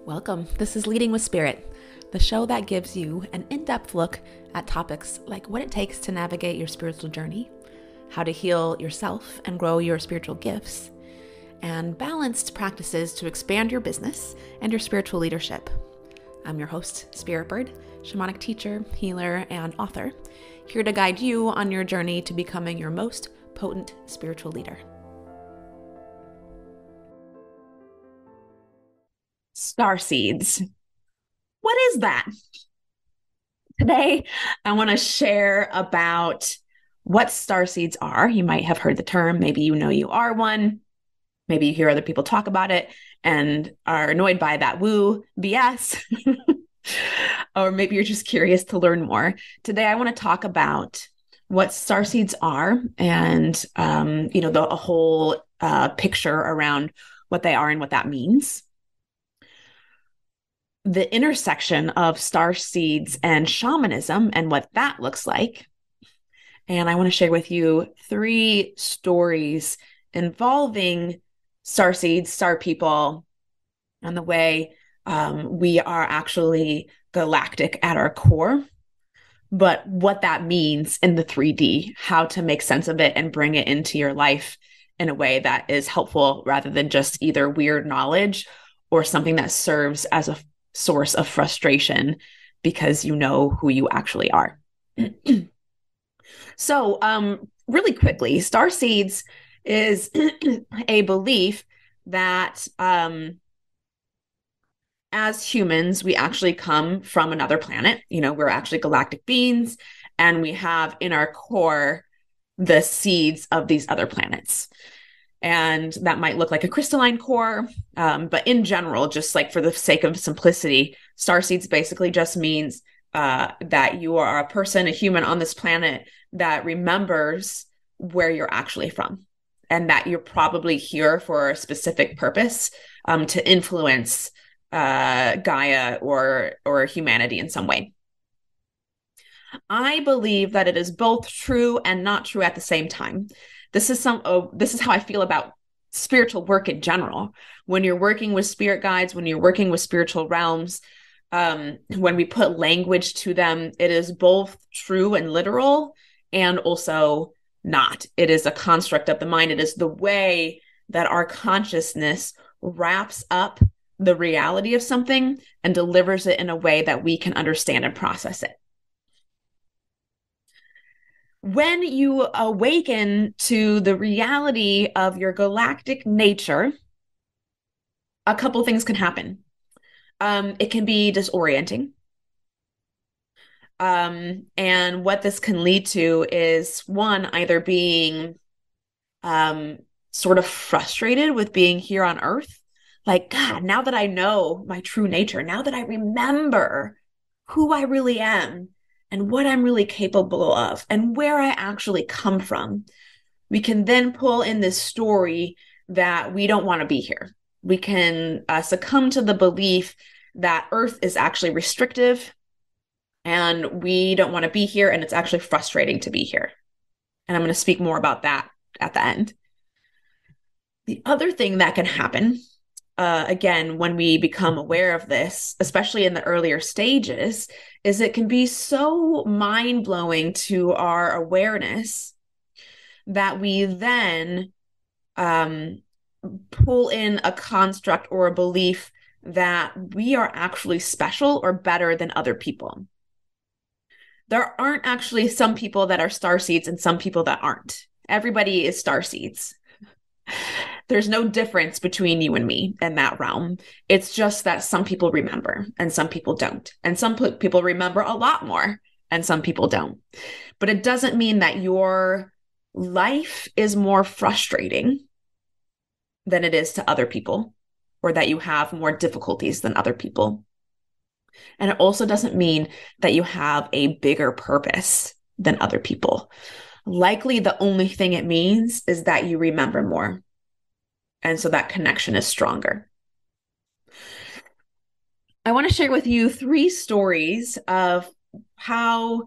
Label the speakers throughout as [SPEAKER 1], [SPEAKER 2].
[SPEAKER 1] Welcome. This is Leading with Spirit, the show that gives you an in-depth look at topics like what it takes to navigate your spiritual journey, how to heal yourself and grow your spiritual gifts, and balanced practices to expand your business and your spiritual leadership. I'm your host, Spirit Bird, shamanic teacher, healer, and author, here to guide you on your journey to becoming your most potent spiritual leader. Starseeds. What is that? Today, I want to share about what starseeds are. You might have heard the term. Maybe you know you are one. Maybe you hear other people talk about it and are annoyed by that woo BS. Or maybe you're just curious to learn more. Today, I want to talk about what starseeds are and, a whole picture around what they are and what that means. The intersection of starseeds and shamanism and what that looks like. And I want to share with you 3 stories involving starseeds, star people, and the way we are actually galactic at our core, but what that means in the 3D, how to make sense of it and bring it into your life in a way that is helpful rather than just either weird knowledge or something that serves as a source of frustration because you know who you actually are. So, really quickly, starseeds is a belief that as humans, we actually come from another planet. We're actually galactic beings, and we have in our core the seeds of these other planets. And that might look like a crystalline core. But in general, just like for the sake of simplicity, starseeds basically just means that you are a person, a human on this planet that remembers where you're actually from and that you're probably here for a specific purpose to influence Gaia or humanity in some way. I believe that it is both true and not true at the same time. This is how I feel about spiritual work in general. When you're working with spirit guides, when you're working with spiritual realms, when we put language to them, it is both true and literal and also not. It is a construct of the mind. It is the way that our consciousness wraps up the reality of something and delivers it in a way that we can understand and process it. When you awaken to the reality of your galactic nature, a couple things can happen. It can be disorienting. And what this can lead to is one, either being sort of frustrated with being here on Earth. Like, God, now that I know my true nature, now that I remember who I really am, and what I'm really capable of and where I actually come from, we can then pull in this story that we don't want to be here. We can succumb to the belief that Earth is actually restrictive and we don't want to be here and it's actually frustrating to be here. And I'm going to speak more about that at the end. The other thing that can happen, again, when we become aware of this, especially in the earlier stages, is it can be so mind-blowing to our awareness that we then pull in a construct or a belief that we are actually special or better than other people. There aren't actually some people that are starseeds and some people that aren't. Everybody is starseeds. There's no difference between you and me in that realm. It's just that some people remember and some people don't. And some people remember a lot more and some people don't. But it doesn't mean that your life is more frustrating than it is to other people or that you have more difficulties than other people. And it also doesn't mean that you have a bigger purpose than other people. Likely the only thing it means is that you remember more. And so that connection is stronger. I want to share with you 3 stories of how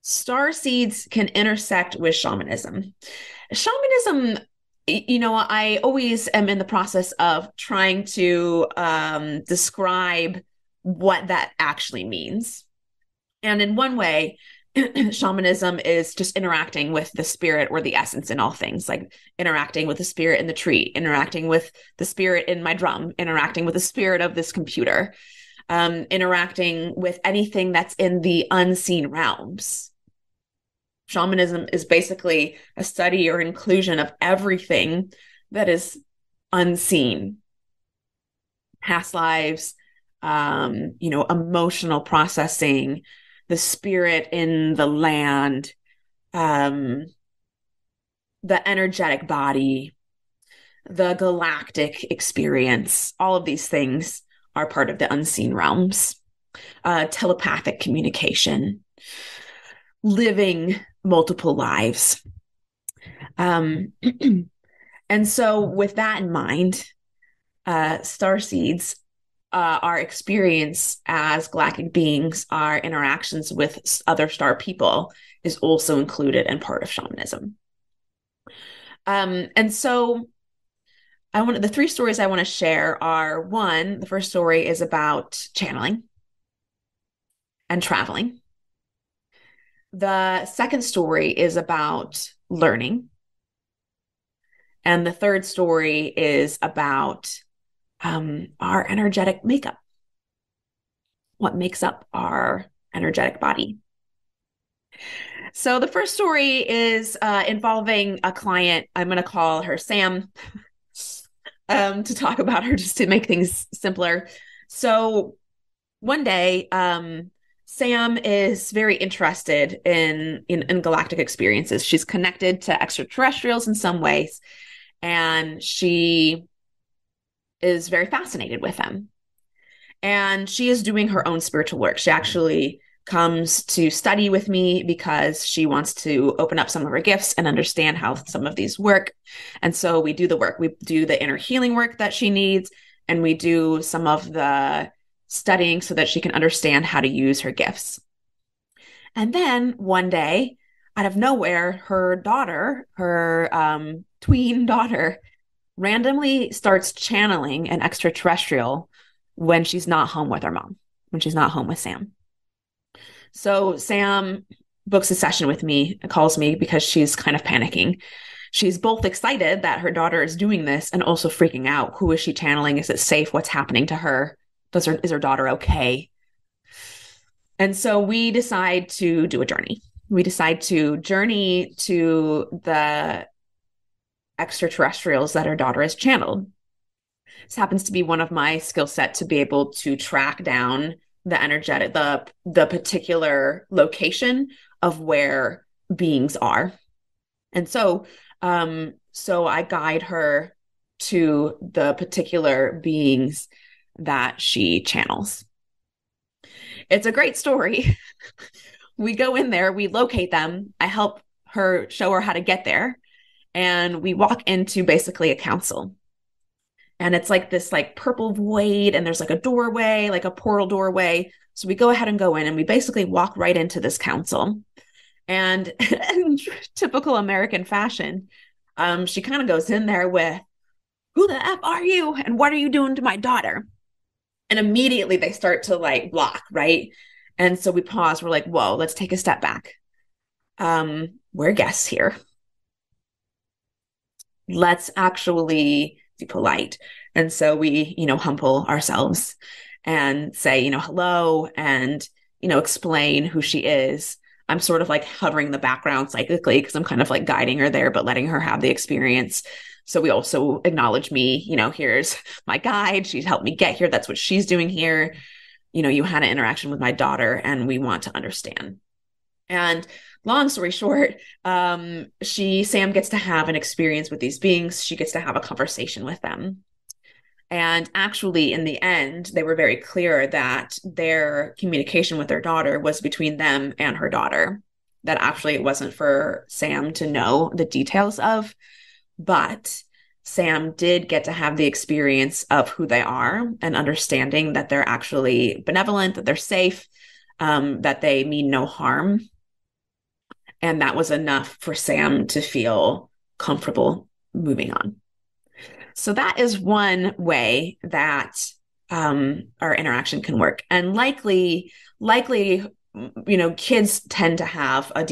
[SPEAKER 1] starseeds can intersect with shamanism. Shamanism I always am in the process of trying to describe what that actually means. And in one way, shamanism is just interacting with the spirit or the essence in all things, like interacting with the spirit in the tree, interacting with the spirit in my drum, interacting with the spirit of this computer, interacting with anything that's in the unseen realms. Shamanism is basically a study or inclusion of everything that is unseen, past lives, emotional processing, the spirit in the land, um, the energetic body, the galactic experience. All of these things are part of the unseen realms. Telepathic communication, living multiple lives. Um, and so, with that in mind, Starseeds, our experience as galactic beings, our interactions with other star people is also included and part of shamanism. And so the three stories I want to share are one, the first story is about channeling and traveling. The second story is about learning. And the third story is about our energetic makeup, what makes up our energetic body. So the first story is involving a client. I'm going to call her Sam to talk about her just to make things simpler. So one day, Sam is very interested in galactic experiences. She's connected to extraterrestrials in some ways, and she is very fascinated with them. And she is doing her own spiritual work. She actually comes to study with me because she wants to open up some of her gifts and understand how some of these work. And so we do the work. We do the inner healing work that she needs, and we do some of the studying so that she can understand how to use her gifts. And then one day, out of nowhere, her daughter, her tween daughter, randomly starts channeling an extraterrestrial when she's not home with her mom, when she's not home with Sam. So Sam books a session with me and calls me because she's kind of panicking. She's both excited that her daughter is doing this and also freaking out. Who is she channeling? Is it safe? What's happening to her? Is her daughter okay? And so we decide to do a journey. We decide to journey to the extraterrestrials that her daughter has channeled. This happens to be one of my skill set to be able to track down the energetic, the particular location of where beings are. And so I guide her to the particular beings that she channels. It's a great story. We go in there, we locate them. I help her show her how to get there. And we walk into basically a council. And it's like this like purple void, and there's like a doorway, like a portal doorway. So we go ahead and go in, and we basically walk right into this council. And in typical American fashion, she kind of goes in there with, "Who the F are you? And what are you doing to my daughter?" And immediately they start to like block, right? And so we pause. We're like, whoa, let's take a step back. We're guests here. Let's actually be polite. And so we, humble ourselves and say, hello, and, explain who she is. I'm sort of like hovering the background psychically because I'm kind of like guiding her there, but letting her have the experience. So we also acknowledge me, here's my guide. She's helped me get here. That's what she's doing here. You had an interaction with my daughter and we want to understand. And long story short, Sam gets to have an experience with these beings. She gets to have a conversation with them. And actually, in the end, they were very clear that their communication with their daughter was between them and her daughter. That actually it wasn't for Sam to know the details of, but Sam did get to have the experience of who they are and understanding that they're actually benevolent, that they're safe, that they mean no harm. And that was enough for Sam to feel comfortable moving on. So that is one way that our interaction can work. And likely, kids tend to have a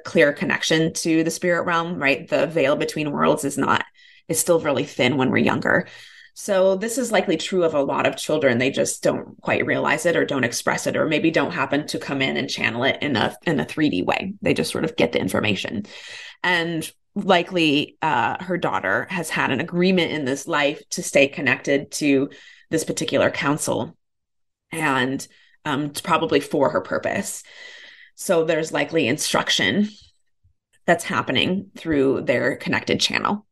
[SPEAKER 1] clear connection to the spirit realm, right? The veil between worlds is still really thin when we're younger. So this is likely true of a lot of children. They just don't quite realize it or don't express it, or maybe don't happen to come in and channel it in a 3D way. They just sort of get the information. And likely her daughter has had an agreement in this life to stay connected to this particular council, and it's probably for her purpose. So there's likely instruction that's happening through their connected channel.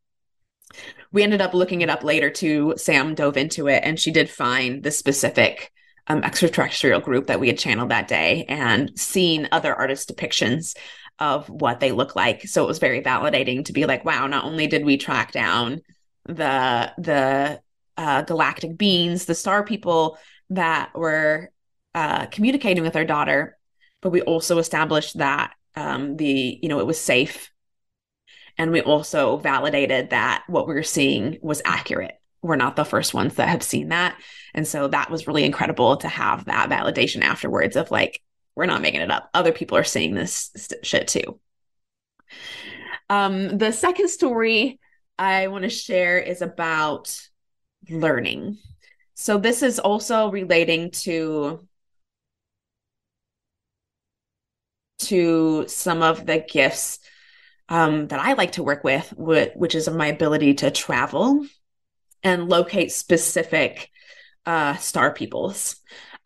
[SPEAKER 1] We ended up looking it up later too. Sam dove into it, and she did find the specific extraterrestrial group that we had channeled that day, and seen other artist depictions of what they look like. So it was very validating to be like, wow, not only did we track down the galactic beings, the star people that were communicating with our daughter, but we also established that it was safe. And we also validated that what we were seeing was accurate. We're not the first ones that have seen that. And so that was really incredible to have that validation afterwards of like, we're not making it up. Other people are seeing this shit too. The second story I want to share is about learning. So this is also relating to some of the gifts that I like to work with, which is my ability to travel and locate specific star peoples.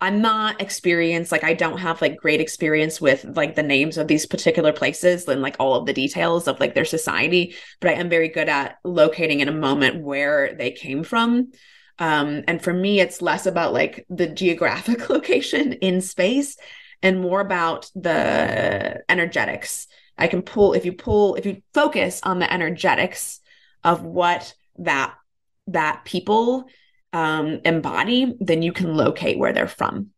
[SPEAKER 1] I'm not experienced, like I don't have like great experience with like the names of these particular places and like all of the details of like their society, but I am very good at locating in a moment where they came from. And for me, it's less about like the geographic location in space and more about the energetics. If you focus on the energetics of what that people embody, then you can locate where they're from.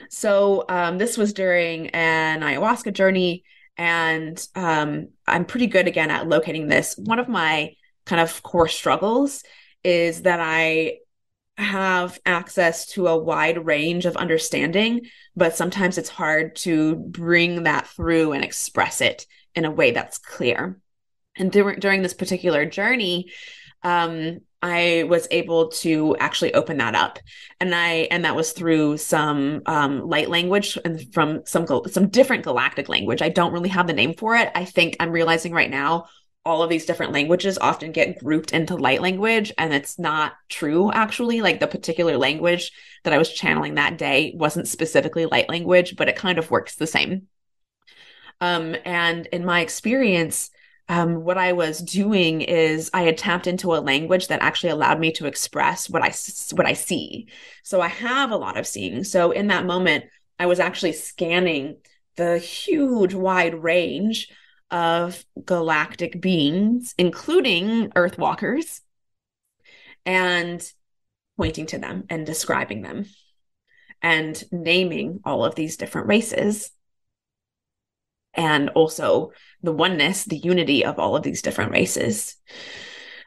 [SPEAKER 1] So this was during an ayahuasca journey, and I'm pretty good again at locating this. One of my kind of core struggles is that I have access to a wide range of understanding, but sometimes it's hard to bring that through and express it in a way that's clear. And during this particular journey, I was able to actually open that up, and that was through some light language and from some different galactic language. I don't really have the name for it. I think I'm realizing right now all of these different languages often get grouped into light language, and it's not true actually. Like the particular language that I was channeling that day wasn't specifically light language, but it kind of works the same. And in my experience, what I was doing is I had tapped into a language that actually allowed me to express what I see. So I have a lot of seeing. So in that moment, I was actually scanning the huge wide range of galactic beings, including Earthwalkers, and pointing to them and describing them and naming all of these different races. And also the oneness, the unity of all of these different races.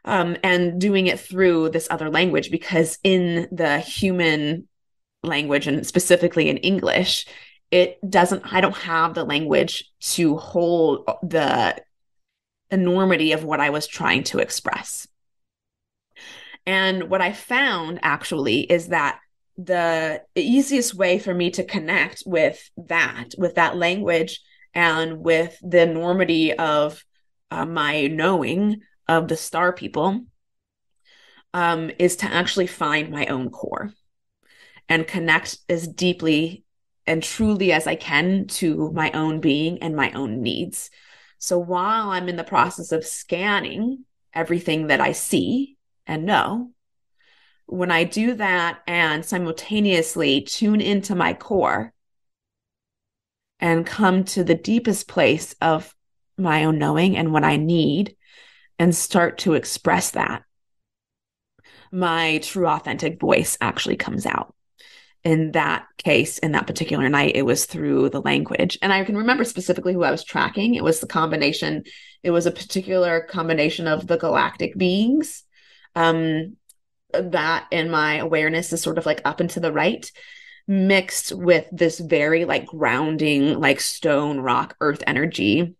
[SPEAKER 1] And doing it through this other language, because in the human language, and specifically in English, I don't have the language to hold the enormity of what I was trying to express. And what I found actually is that the easiest way for me to connect with that language and with the enormity of my knowing of the star people is to actually find my own core and connect as deeply and truly as I can to my own being and my own needs. So while I'm in the process of scanning everything that I see and know, when I do that and simultaneously tune into my core and come to the deepest place of my own knowing and what I need and start to express that, my true authentic voice actually comes out. in that case, in that particular night, it was through the language. And I can remember specifically who I was tracking. It was the combination, it was a particular combination of the galactic beings. That in my awareness is sort of like up and to the right, mixed with this very like grounding, like stone, rock, earth energy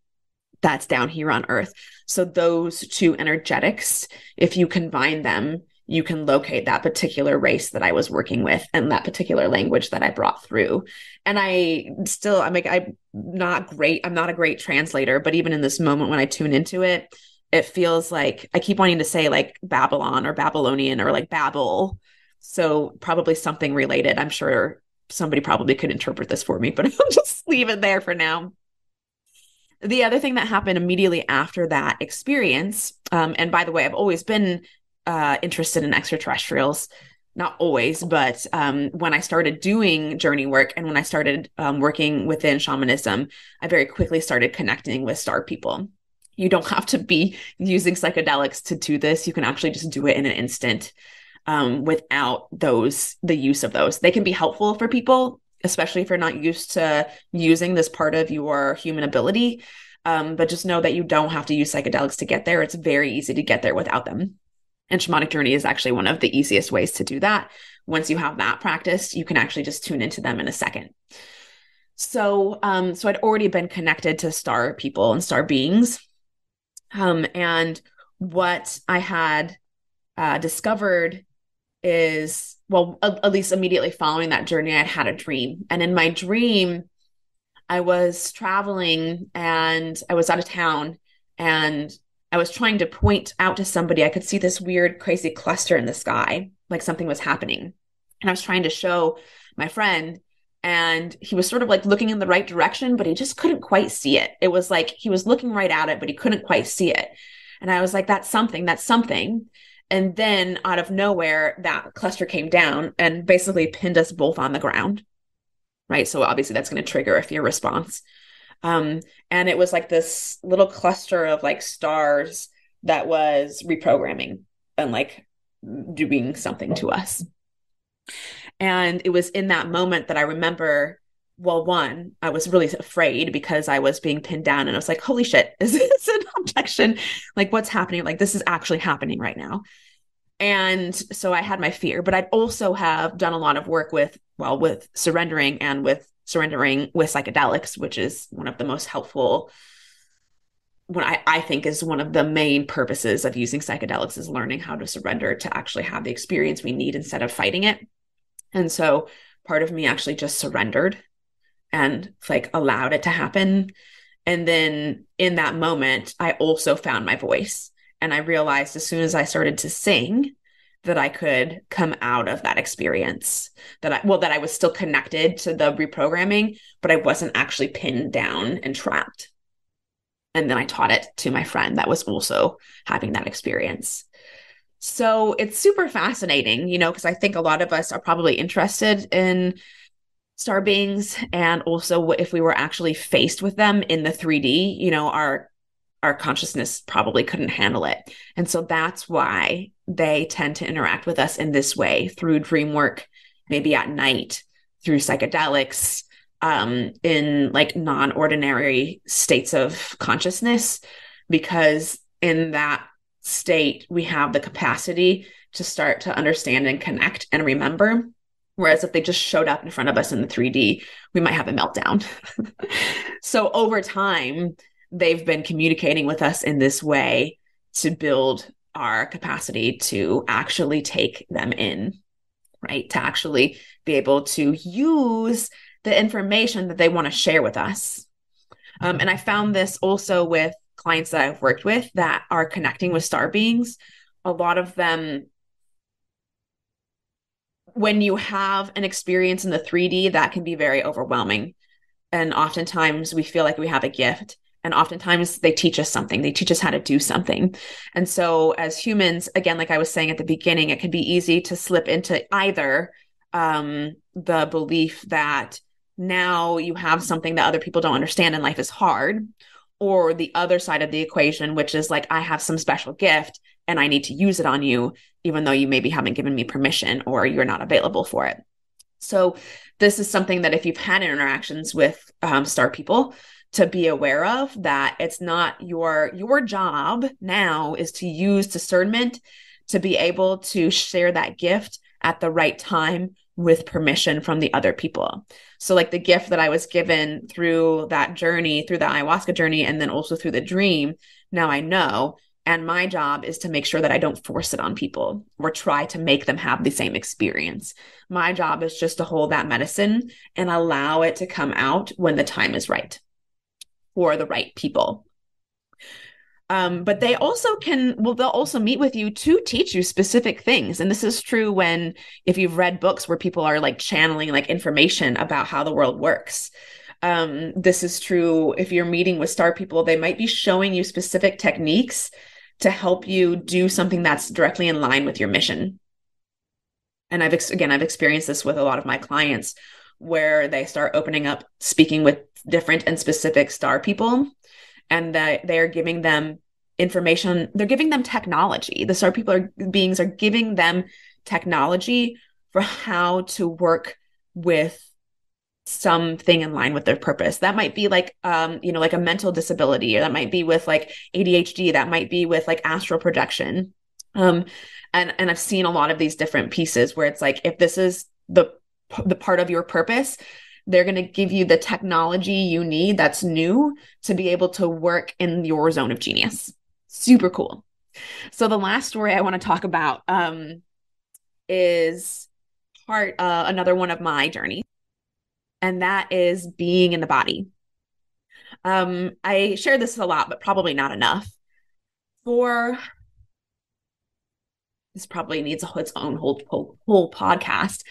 [SPEAKER 1] that's down here on earth. So those two energetics, if you combine them, you can locate that particular race that I was working with and that particular language that I brought through. And I'm not great. I'm not a great translator, but even in this moment when I tune into it, it feels like I keep wanting to say like Babylon or Babylonian or like Babel. So probably something related. I'm sure somebody probably could interpret this for me, but I'll just leave it there for now. The other thing that happened immediately after that experience, and by the way, I've always been interested in extraterrestrials, not always, but when I started doing journey work and when I started working within shamanism, I very quickly started connecting with star people. You don't have to be using psychedelics to do this. You can actually just do it in an instant without the use of those. They can be helpful for people, especially if you're not used to using this part of your human ability. But just know that you don't have to use psychedelics to get there. It's very easy to get there without them. And shamanic journey is actually one of the easiest ways to do that. Once you have that practice, you can actually just tune into them in a second. So I'd already been connected to star people and star beings. And what I had discovered is, well, at least immediately following that journey, I had a dream. And in my dream, I was traveling and I was out of town and I was trying to point out to somebody. I could see this weird, crazy cluster in the sky, like something was happening. And I was trying to show my friend, and he was sort of like looking in the right direction, but he just couldn't quite see it. It was like he was looking right at it, but he couldn't quite see it. And I was like, that's something, that's something. And then out of nowhere, that cluster came down and basically pinned us both on the ground. Right. So obviously that's going to trigger a fear response. And it was like this little cluster of like stars that was reprogramming and like doing something to us. And it was in that moment that I remember, well, one, I was really afraid because I was being pinned down and I was like, holy shit, is this an objection? Like, what's happening? Like, this is actually happening right now. And so I had my fear, but I'd also have done a lot of work with surrendering and with surrendering with psychedelics, which is one of the most helpful, what I think is one of the main purposes of using psychedelics is learning how to surrender to actually have the experience we need instead of fighting it. And so part of me actually just surrendered and like allowed it to happen. And then in that moment, I also found my voice. And I realized as soon as I started to sing that I could come out of that experience, that I was still connected to the reprogramming, but I wasn't actually pinned down and trapped. And then I taught it to my friend that was also having that experience. So it's super fascinating, because I think a lot of us are probably interested in star beings. And also if we were actually faced with them in the 3D, our consciousness probably couldn't handle it. And so that's why they tend to interact with us in this way, through dream work, maybe at night, through psychedelics, in like non-ordinary states of consciousness, because in that state, we have the capacity to start to understand and connect and remember. Whereas if they just showed up in front of us in the 3D, we might have a meltdown. So over time, they've been communicating with us in this way to build our capacity to actually take them in, right? To actually be able to use the information that they want to share with us. And I found this also with clients that I've worked with that are connecting with star beings. A lot of them, when you have an experience in the 3D, that can be very overwhelming. And oftentimes we feel like we have a gift. And oftentimes they teach us something. They teach us how to do something. And so as humans, again, like I was saying at the beginning, it can be easy to slip into either the belief that now you have something that other people don't understand and life is hard, or the other side of the equation, which is like, I have some special gift and I need to use it on you, even though you maybe haven't given me permission or you're not available for it. So this is something that if you've had interactions with star people, to be aware of, that it's not your job now is to use discernment to be able to share that gift at the right time with permission from the other people. So like the gift that I was given through that journey, through the ayahuasca journey, and then also through the dream, now I know. And my job is to make sure that I don't force it on people or try to make them have the same experience. My job is just to hold that medicine and allow it to come out when the time is right for the right people. But they also they'll also meet with you to teach you specific things. And this is true if you've read books where people are like channeling like information about how the world works. This is true if you're meeting with star people, they might be showing you specific techniques to help you do something that's directly in line with your mission. And I've experienced this with a lot of my clients where they start opening up, speaking with different and specific star people, and that they are giving them information. They're giving them technology. The star beings are giving them technology for how to work with something in line with their purpose. That might be like, like a mental disability, or that might be with like ADHD, that might be with like astral projection. And I've seen a lot of these different pieces where it's like, if this is the part of your purpose, they're going to give you the technology you need that's new to be able to work in your zone of genius. Super cool. So the last story I want to talk about is another one of my journeys, and that is being in the body. I share this a lot, but probably not enough. This probably needs its own whole podcast.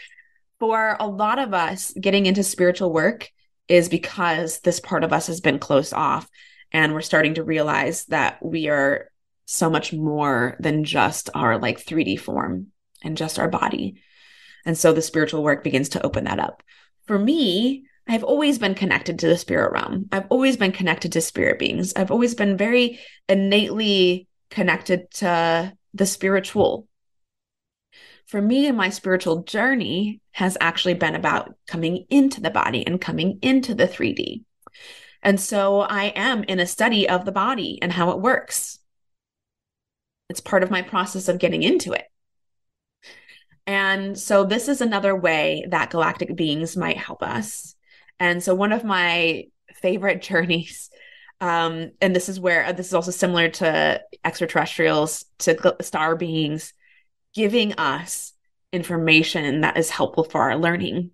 [SPEAKER 1] For a lot of us, getting into spiritual work is because this part of us has been closed off, and we're starting to realize that we are so much more than just our like 3D form and just our body. And so the spiritual work begins to open that up. For me, I've always been connected to the spirit realm. I've always been connected to spirit beings. I've always been very innately connected to the spiritual. For me, and my spiritual journey has actually been about coming into the body and coming into the 3D. And so I am in a study of the body and how it works. It's part of my process of getting into it. And so this is another way that galactic beings might help us. And so one of my favorite journeys, and this is also similar to extraterrestrials, to star beings, giving us information that is helpful for our learning.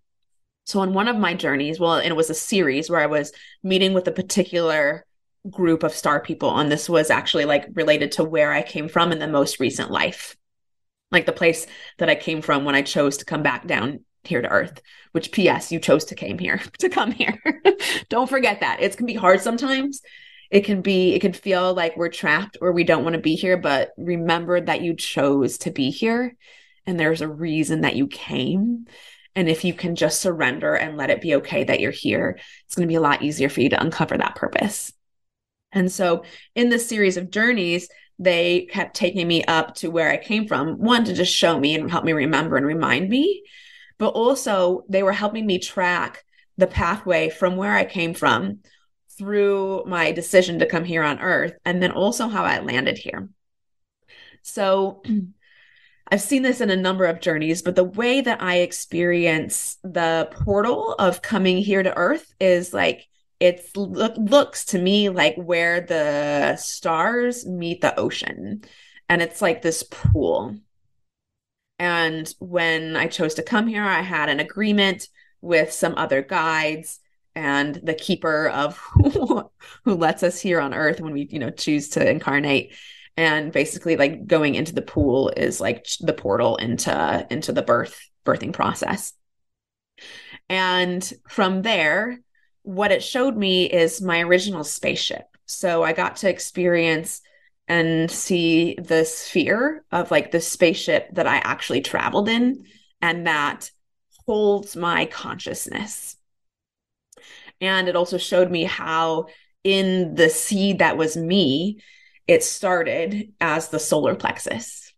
[SPEAKER 1] So on one of my journeys, and it was a series where I was meeting with a particular group of star people, and this was actually like related to where I came from in the most recent life, like the place that I came from when I chose to come back down here to Earth, which PS, you chose to come here. Don't forget that. It can be hard sometimes. It can feel like we're trapped or we don't want to be here, but remember that you chose to be here and there's a reason that you came. And if you can just surrender and let it be okay that you're here, it's going to be a lot easier for you to uncover that purpose. And so in this series of journeys, they kept taking me up to where I came from, one, to just show me and help me remember and remind me, but also they were helping me track the pathway from where I came from through my decision to come here on Earth, and then also how I landed here. So I've seen this in a number of journeys, but the way that I experience the portal of coming here to Earth is like, it looks to me like where the stars meet the ocean. And it's like this pool. And when I chose to come here, I had an agreement with some other guides and the keeper of who lets us here on Earth when we, choose to incarnate. And basically like going into the pool is like the portal into the birthing process. And from there, what it showed me is my original spaceship. So I got to experience and see the sphere of like the spaceship that I actually traveled in, and that holds my consciousness. And it also showed me how in the seed that was me, it started as the solar plexus.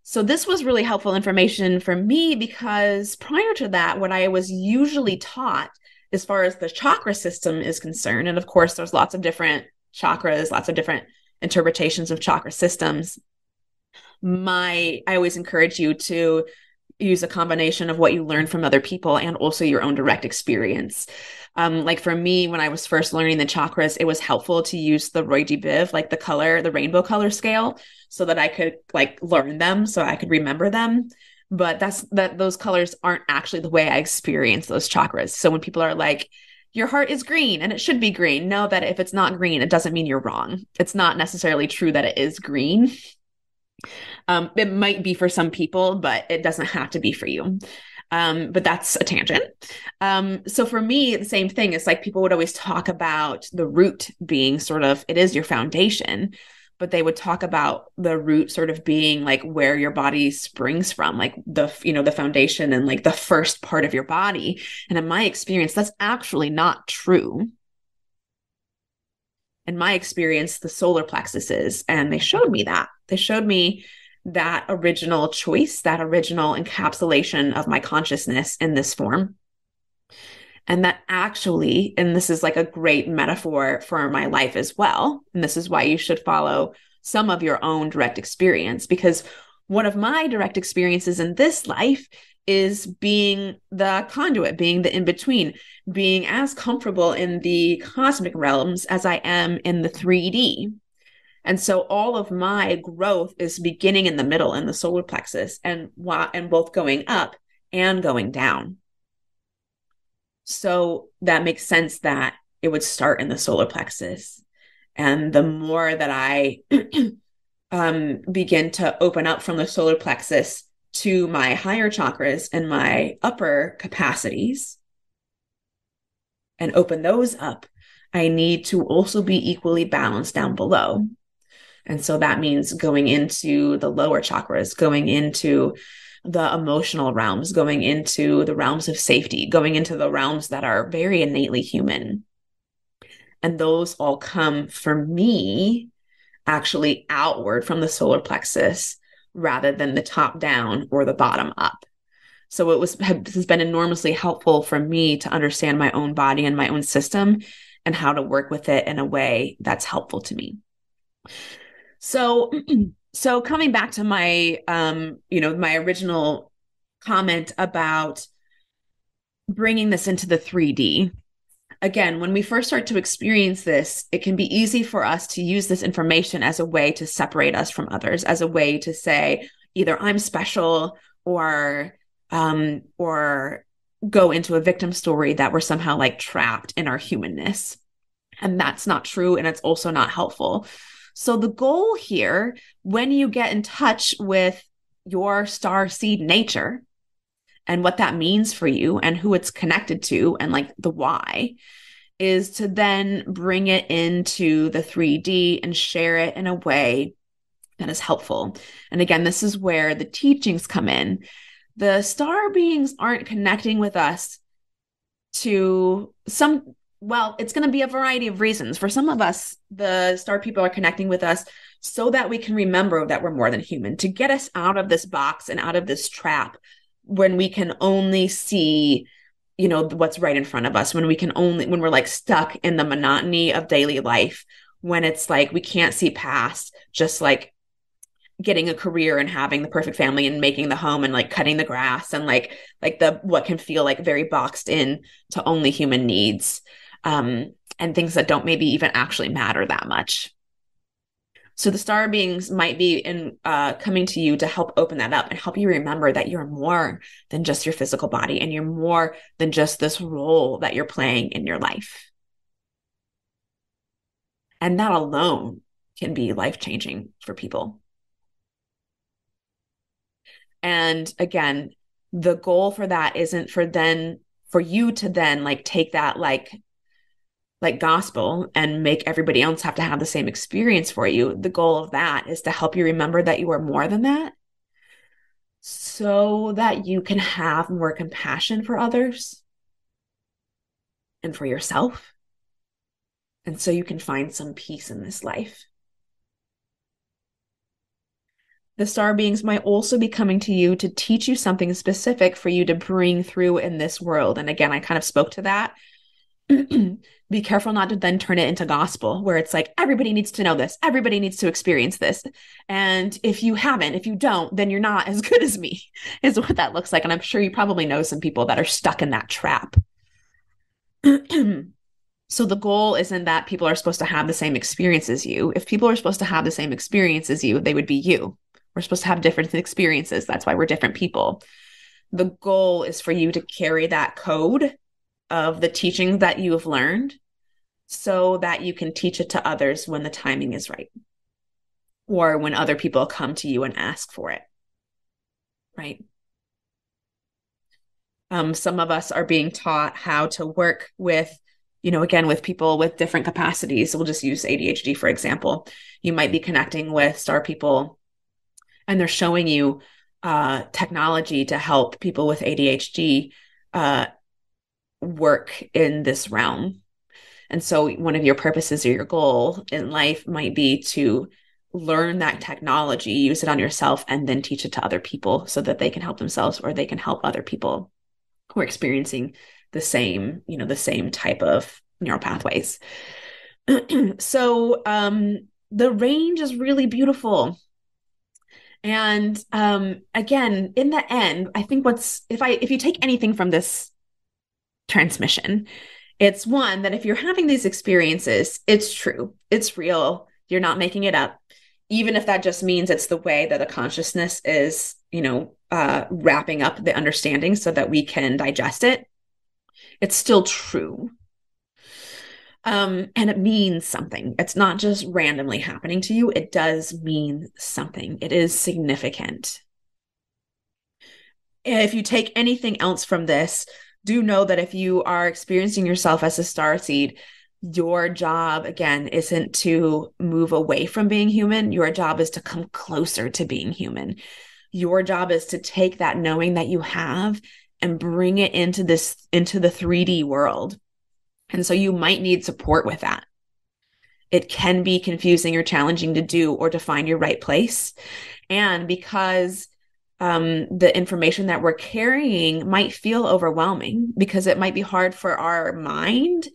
[SPEAKER 1] So this was really helpful information for me because prior to that, what I was usually taught as far as the chakra system is concerned, and of course, there's lots of different chakras, lots of different interpretations of chakra systems. I always encourage you to use a combination of what you learn from other people and also your own direct experience. Like for me, when I was first learning the chakras, it was helpful to use the Roy G. Biv, like the rainbow color scale, so that I could like learn them, so I could remember them. But those colors aren't actually the way I experience those chakras. So when people are like, your heart is green and it should be green, know that if it's not green, it doesn't mean you're wrong. It's not necessarily true that it is green. It might be for some people, but it doesn't have to be for you. But that's a tangent. So for me, the same thing. It's like people would always talk about the root being sort of, it is your foundation, but they would talk about the root sort of being like where your body springs from, like the foundation and like the first part of your body. And in my experience, that's actually not true. In my experience, the solar plexus is, and they showed me that. They showed me that original choice, that original encapsulation of my consciousness in this form. And that actually, and this is like a great metaphor for my life as well. And this is why you should follow some of your own direct experience, because one of my direct experiences in this life is being the conduit, being the in between, being as comfortable in the cosmic realms as I am in the 3D. And so all of my growth is beginning in the middle in the solar plexus and both going up and going down. So that makes sense that it would start in the solar plexus. And the more that I begin to open up from the solar plexus to my higher chakras and my upper capacities and open those up, I need to also be equally balanced down below. And so that means going into the lower chakras, going into the emotional realms, going into the realms of safety, going into the realms that are very innately human. And those all come for me actually outward from the solar plexus rather than the top down or the bottom up. So has been enormously helpful for me to understand my own body and my own system and how to work with it in a way that's helpful to me. So, so coming back to my, my original comment about bringing this into the 3D. Again, when we first start to experience this, it can be easy for us to use this information as a way to separate us from others, as a way to say either I'm special or go into a victim story that we're somehow like trapped in our humanness. And that's not true. And it's also not helpful. So the goal here, when you get in touch with your star seed nature and what that means for you and who it's connected to and like the why, is to then bring it into the 3D and share it in a way that is helpful. And again, this is where the teachings come in. The star beings aren't connecting with us to it's going to be a variety of reasons. For some of us, the star people are connecting with us so that we can remember that we're more than human, to get us out of this box and out of this trap when we can only see, what's right in front of us, when we're like stuck in the monotony of daily life, when it's like we can't see past just like getting a career and having the perfect family and making the home and like cutting the grass and like the what can feel like very boxed in to only human needs, and things that don't maybe even actually matter that much. So the star beings might be coming to you to help open that up and help you remember that you're more than just your physical body and you're more than just this role that you're playing in your life. And that alone can be life-changing for people. And again, the goal for that isn't for you to then like take that like gospel and make everybody else have to have the same experience for you. The goal of that is to help you remember that you are more than that so that you can have more compassion for others and for yourself. And so you can find some peace in this life. The star beings might also be coming to you to teach you something specific for you to bring through in this world. And again, I kind of spoke to that. Be careful not to then turn it into gospel, where it's like, everybody needs to know this. Everybody needs to experience this. And if you haven't, if you don't, then you're not as good as me, is what that looks like. And I'm sure you probably know some people that are stuck in that trap. So the goal isn't that people are supposed to have the same experience as you. If people are supposed to have the same experience as you, they would be you. We're supposed to have different experiences. That's why we're different people. The goal is for you to carry that code of the teachings that you have learned so that you can teach it to others when the timing is right, or when other people come to you and ask for it, right? Some of us are being taught how to work with, again, with people with different capacities. So we'll just use ADHD, for example. You might be connecting with star people and they're showing you technology to help people with ADHD work in this realm. And so one of your purposes or your goal in life might be to learn that technology, use it on yourself, and then teach it to other people so that they can help themselves or they can help other people who are experiencing the same type of neural pathways. So the range is really beautiful. And again, in the end, I think if you take anything from this transmission, it's one that if you're having these experiences, it's true, it's real, you're not making it up. Even if that just means it's the way that the consciousness is, wrapping up the understanding so that we can digest it, it's still true. And it means something. It's not just randomly happening to you. It does mean something. It is significant. If you take anything else from this, do know that if you are experiencing yourself as a starseed, your job, again, isn't to move away from being human. Your job is to come closer to being human. Your job is to take that knowing that you have and bring it into the 3D world. And so you might need support with that. It can be confusing or challenging to do or to find your right place. And because the information that we're carrying might feel overwhelming, because it might be hard for our mind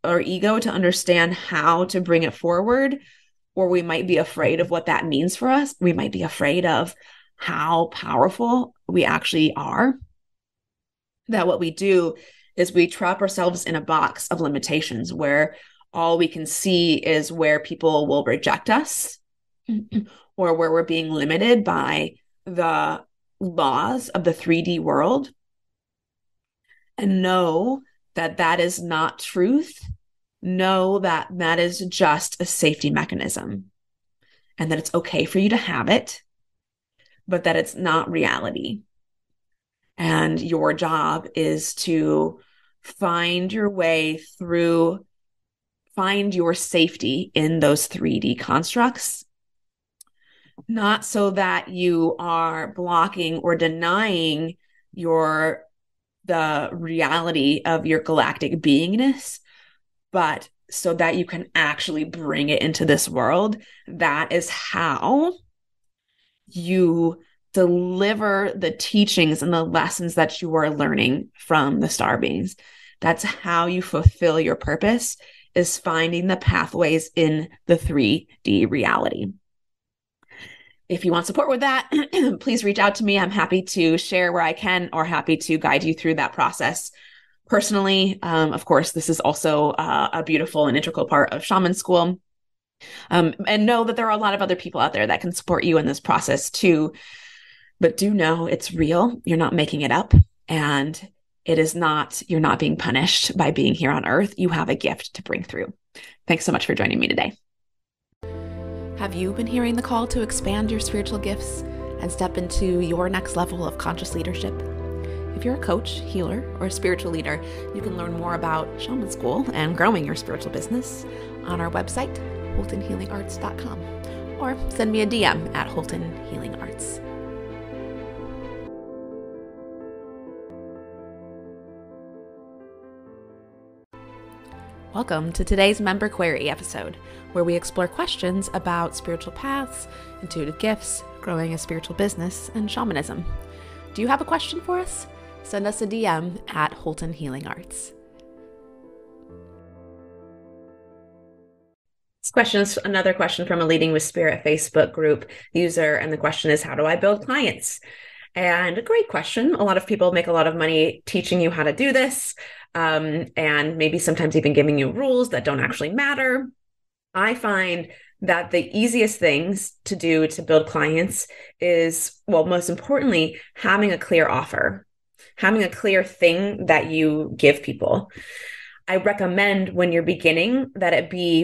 [SPEAKER 1] or ego to understand how to bring it forward, or we might be afraid of what that means for us. We might be afraid of how powerful we actually are. That what we do is we trap ourselves in a box of limitations where all we can see is where people will reject us or where we're being limited by the laws of the 3D world. And know that that is not truth. Know that that is just a safety mechanism and that it's okay for you to have it, but that it's not reality. And your job is to find your way through, find your safety in those 3D constructs, not so that you are blocking or denying the reality of your galactic beingness, but so that you can actually bring it into this world. That is how you deliver the teachings and the lessons that you are learning from the star beings. That's how you fulfill your purpose, is finding the pathways in the 3D reality. If you want support with that, please reach out to me. I'm happy to share where I can, or happy to guide you through that process personally. Of course, this is also a beautiful and integral part of shaman school. And know that there are a lot of other people out there that can support you in this process too. But do know it's real. You're not making it up. And you're not being punished by being here on Earth. You have a gift to bring through. Thanks so much for joining me today. Have you been hearing the call to expand your spiritual gifts and step into your next level of conscious leadership? If you're a coach, healer, or a spiritual leader, you can learn more about shaman school and growing your spiritual business on our website, holtonhealingarts.com, or send me a DM at Holton Healing Arts. Welcome to today's Member Query episode, where we explore questions about spiritual paths, intuitive gifts,
[SPEAKER 2] growing a spiritual business and shamanism. Do you have a question for us? Send us a DM at Holton Healing Arts.
[SPEAKER 1] This question is another question from a Leading with Spirit Facebook group user. And the question is, how do I build clients? And a great question. A lot of people make a lot of money teaching you how to do this, and maybe sometimes even giving you rules that don't actually matter. I find that the easiest things to do to build clients is, well, most importantly, having a clear offer, having a clear thing that you give people. I recommend when you're beginning that it be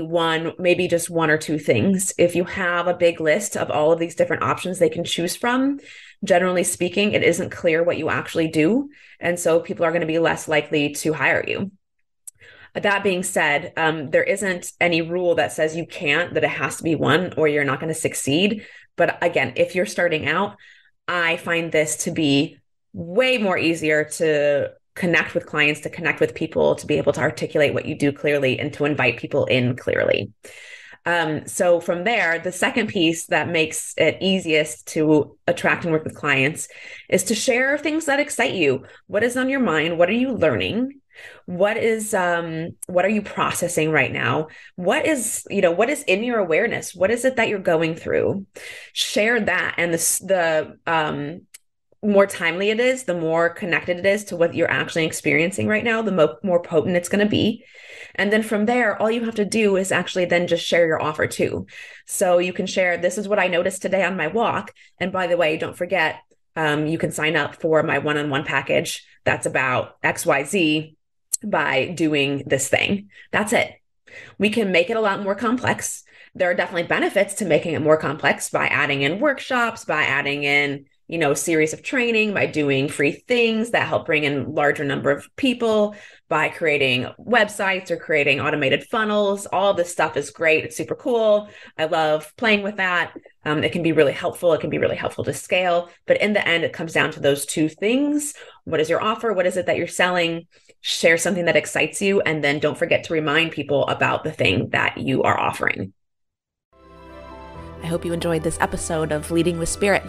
[SPEAKER 1] maybe just one or two things. If you have a big list of all of these different options they can choose from, generally speaking, it isn't clear what you actually do. And so people are going to be less likely to hire you. That being said, there isn't any rule that says you can't, that it has to be one or you're not going to succeed. But again, if you're starting out, I find this to be way more easier to connect with clients, to connect with people, to be able to articulate what you do clearly and to invite people in clearly. So from there, the second piece that makes it easiest to attract and work with clients is to share things that excite you. What is on your mind? What are you learning? What are you processing right now? What is in your awareness? What is it that you're going through? Share that. And the more timely it is, the more connected it is to what you're actually experiencing right now, the more potent it's going to be. And then from there, all you have to do is actually then just share your offer too. So you can share, this is what I noticed today on my walk. And by the way, don't forget, you can sign up for my one-on-one package that's about XYZ by doing this thing. That's it. We can make it a lot more complex. There are definitely benefits to making it more complex by adding in workshops, by adding in series of training, by doing free things that help bring in larger number of people, by creating websites or creating automated funnels. All this stuff is great. It's super cool. I love playing with that. It can be really helpful. It can be really helpful to scale. But in the end, it comes down to those two things. What is your offer? What is it that you're selling? Share something that excites you. And then don't forget to remind people about the thing that you are offering.
[SPEAKER 2] I hope you enjoyed this episode of Leading with Spirit.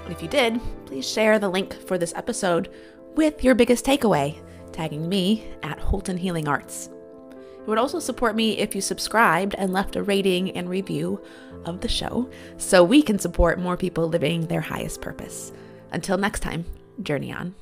[SPEAKER 2] If you did, please share the link for this episode with your biggest takeaway, tagging me at Holton Healing Arts. It would also support me if you subscribed and left a rating and review of the show so we can support more people living their highest purpose. Until next time, journey on.